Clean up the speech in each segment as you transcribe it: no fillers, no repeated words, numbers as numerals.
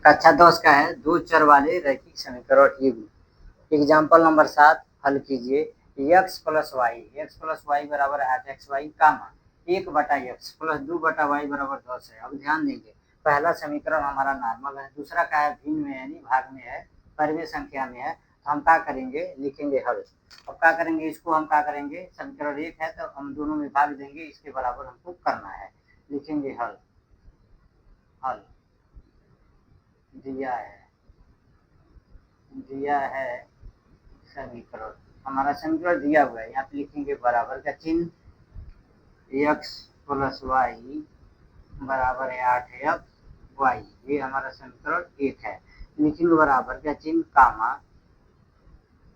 कक्षा 10 का है दो चर वाले रैखिक समीकरण युग्म। एग्जाम्पल नंबर 7 हल कीजिए। x प्लस वाई बराबर 8xy कामा 1/x प्लस 2/y बराबर 10 है। अब ध्यान देंगे पहला समीकरण हमारा नॉर्मल है, दूसरा का है भिन्न में यानी भाग में है, परिमेय संख्या में है। तो हम क्या करेंगे, लिखेंगे हल। अब क्या करेंगे, इसको हम क्या करेंगे, समीकरण 1 है तो हम दोनों में भाग देंगे, इसके बराबर हमको करना है। लिखेंगे हल। हल दिया है समीकरण, हमारा समीकरण दिया हुआ है। यहाँ पे लिखेंगे बराबर का चिन्ह, x प्लस वाई बराबर है 8x y, ये हमारा समीकरण 1 है। लिखेंगे बराबर का चिन्ह कामा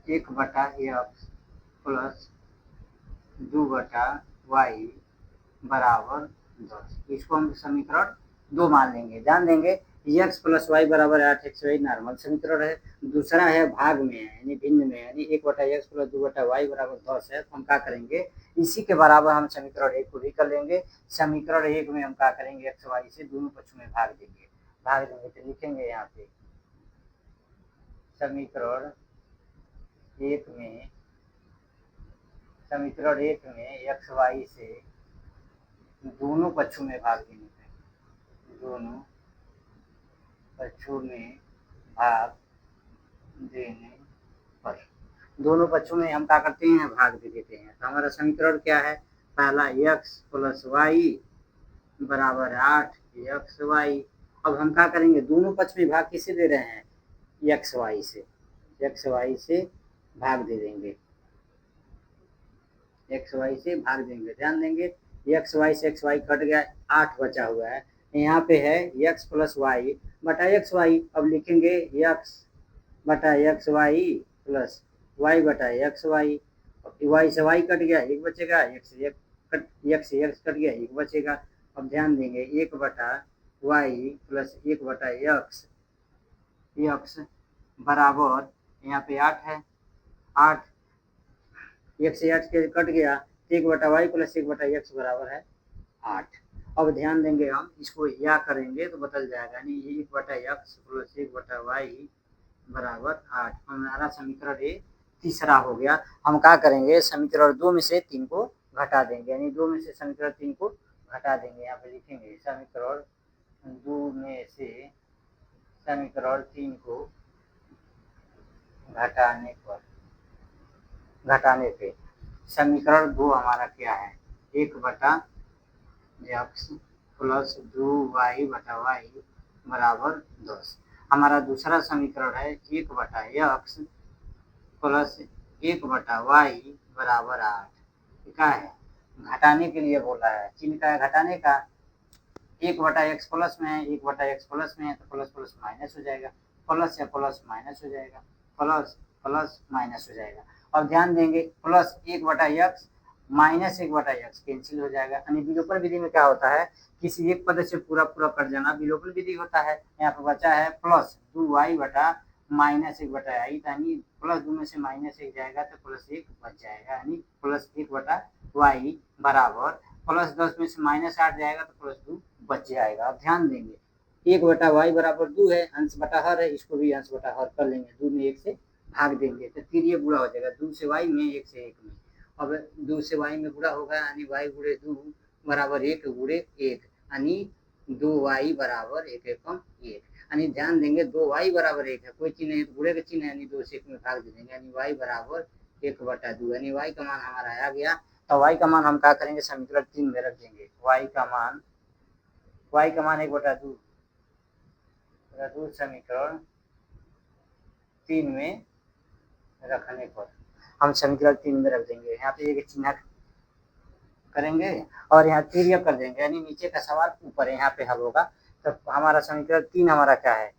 1/x प्लस 2/y बराबर 10। इसको हम समीकरण 2 मान लेंगे। ध्यान देंगे x प्लस वाई बराबर 8xy नॉर्मल समीकरण है, दूसरा है भाग में है यानी भिन्न में यानी 1/x प्लस 2/y बराबर 10 है। तो हम क्या करेंगे, इसी के बराबर हम समीकरण 1 को भी कर लेंगे। समीकरण 1 में हम क्या करेंगे, x y से दोनों पक्षों में भाग देंगे। तो लिखेंगे यहाँ पे समीकरण 1 में x y से दोनों पक्षों में भाग देने पे, दोनों पक्षों में भाग देने पर, दोनों पक्षों में हम क्या करते हैं, भाग दे देते हैं। तो हमारा समीकरण क्या है, पहला x प्लस वाई बराबर 8xy। अब हम क्या करेंगे, दोनों पक्ष में भाग किसे दे रहे हैं, xy से भाग दे देंगे, xy से भाग देंगे। ध्यान देंगे xy से xy कट गया, 8 बचा हुआ है। यहाँ पे है x प्लस वाई बटा xy। अब लिखेंगे x बटा xy प्लस y बटा xy। y से y कट गया, 1 बचेगा, x से x कट गया, 1 बचेगा। अब ध्यान देंगे 1/y प्लस 1/x बराबर यहाँ पे 8 है, 8 1 से 8 के कट गया, 1/y प्लस 1/x बराबर है 8। अब ध्यान देंगे हम इसको या करेंगे तो बदल जाएगा, यानी 1/x प्लस 1/y बराबर 8। हमारा समीकरण ये तीसरा हो गया। हम क्या करेंगे, समीकरण 2 में से 3 को घटा देंगे, यानी 2 में से समीकरण 3 को घटा देंगे। यहाँ पे लिखेंगे समीकरण 2 में से समीकरण 3 को घटाने पे समीकरण 2 हमारा क्या है, 1/x प्लस 2y बटा y बराबर 10। हमारा दूसरा समीकरण है 1/x प्लस 1/y बराबर 8। क्या है, घटाने के लिए बोला है, चिन्ह का है घटाने का। 1/x प्लस में है, 1/x प्लस में है तो प्लस प्लस माइनस हो जाएगा, प्लस या प्लस माइनस हो जाएगा, प्लस प्लस माइनस हो जाएगा। अब ध्यान देंगे plus 1/x minus 1/x cancel हो जाएगा, यानी विलोपन विधि में क्या होता है, किसी एक पद से पूरा पूरा कट जाना विलोपन विधि होता है। यहाँ पे बचा है प्लस 2y बटा माइनस 1/i, यानी प्लस 2 में से माइनस 1 जाएगा तो प्लस 1 बच जाएगा, यानी प्लस 1/y बराबर प्लस 10 में से माइनस 8 जाएगा तो प्लस 2 बच जाएगा। अब ध्यान देंगे 1/y बराबर 2 है, अंश बटा हर है, इसको भी अंश बटा हर कर लेंगे, 2 में 1 से भाग देंगे तो फिर ये बुरा हो जाएगा, 2 से y में 1 से 1 में। अब 2 से y में बुरा होगा, यानी y गुणे 2 बराबर 1 गुणे 1, यानी 2y बराबर 1 एकम 1। यानी ध्यान देंगे 2y बराबर 1 है, कोई चिन्ह है तो गुणे का चिन्ह है, यानी 2 से 1 में भाग दे देंगे, यानी y बराबर 1/2, यानी y का मान हमारा आ गया। तो y का मान हम क्या करेंगे, समीकरण 3 में रख देंगे। y का मान 1/2 समीकरण 3 में रखने पर हम समीकरण 3 में रख देंगे। यहाँ पे एक चिन्ह करेंगे और यहाँ तिर्य कर देंगे, यानी नीचे का सवाल ऊपर है, यहाँ पे हल होगा। तो हमारा समीकरण 3 हमारा क्या है,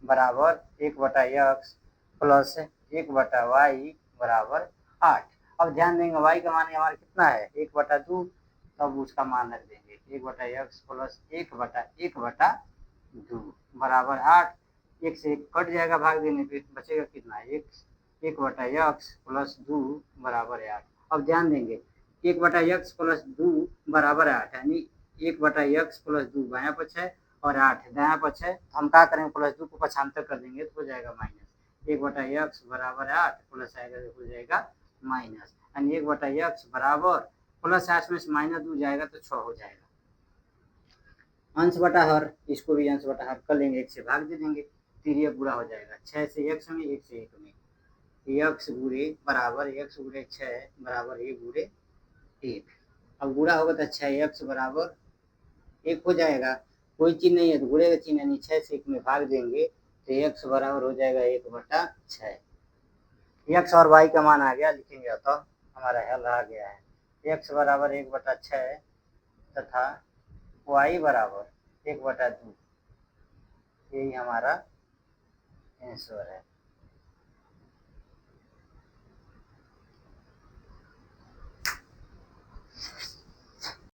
बराबर 1/x प्लस 1/y बराबर 8। अब ध्यान देंगे y का मान हमारा कितना है, 1/2, तब उसका मान रख देंगे 1/x प्लस 1/2 बराबर 8। 1 से 1 कट जाएगा भाग देने पे, बचेगा कितना, 1/x प्लस 2 बराबर 8। अब ध्यान देंगे 1/x प्लस 2 बराबर 8, यानी 1/x प्लस 2 बायां पक्ष है और 8 दायां पक्ष है, तो हम क्या करेंगे, +2 को पक्षांतर कर देंगे तो हो जाएगा माइनस 1/x बराबर 8 प्लस आएगा हो जाएगा माइनस, यानी 1/x बराबर +8 में से -2 जाएगा तो 6 हो जाएगा। अंश बटा हर, इसको भी अंश बटा हर कर लेंगे, 1 से भाग दे देंगे, तिर्यक गुणा हो जाएगा 6 से x में 1 से 1 में, x गुणे बराबर x गुणे 6 बराबर 1 गुणे 1। अब गुणा होगा तो 6x बराबर 1 हो जाएगा, कोई चीज नहीं है तो गुणे का चिन्ह यानी 6 से 1 में भाग देंगे तो x बराबर हो जाएगा 1/6। x और y का मान आ गया, लिखेंगे तो हमारा हल आ गया है, x बराबर 1/6 तथा y बराबर 1/2, यही हमारा आंसर है।